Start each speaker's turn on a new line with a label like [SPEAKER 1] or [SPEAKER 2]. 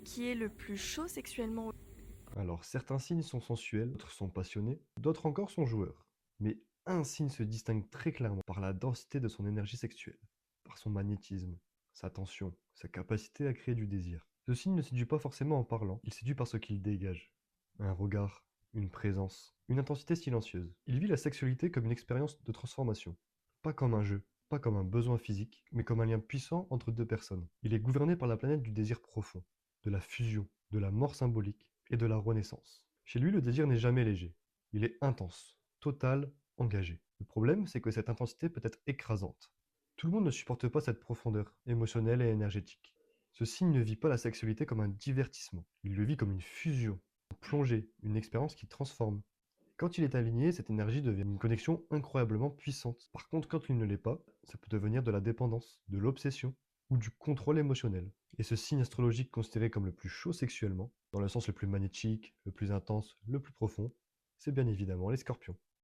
[SPEAKER 1] qui est le plus chaud sexuellement?
[SPEAKER 2] Alors, certains signes sont sensuels, d'autres sont passionnés, d'autres encore sont joueurs. Mais un signe se distingue très clairement par la densité de son énergie sexuelle, par son magnétisme, sa tension, sa capacité à créer du désir. Ce signe ne séduit pas forcément en parlant, il séduit par ce qu'il dégage. Un regard, une présence, une intensité silencieuse. Il vit la sexualité comme une expérience de transformation. Pas comme un jeu, pas comme un besoin physique, mais comme un lien puissant entre deux personnes. Il est gouverné par la planète du désir profond, de la fusion, de la mort symbolique et de la renaissance. Chez lui, le désir n'est jamais léger. Il est intense, total, engagé. Le problème, c'est que cette intensité peut être écrasante. Tout le monde ne supporte pas cette profondeur, émotionnelle et énergétique. Ce signe ne vit pas la sexualité comme un divertissement. Il le vit comme une fusion, une plongée, une expérience qui transforme. Quand il est aligné, cette énergie devient une connexion incroyablement puissante. Par contre, quand il ne l'est pas, ça peut devenir de la dépendance, de l'obsession ou du contrôle émotionnel. Et ce signe astrologique considéré comme le plus chaud sexuellement, dans le sens le plus magnétique, le plus intense, le plus profond, c'est bien évidemment les scorpions.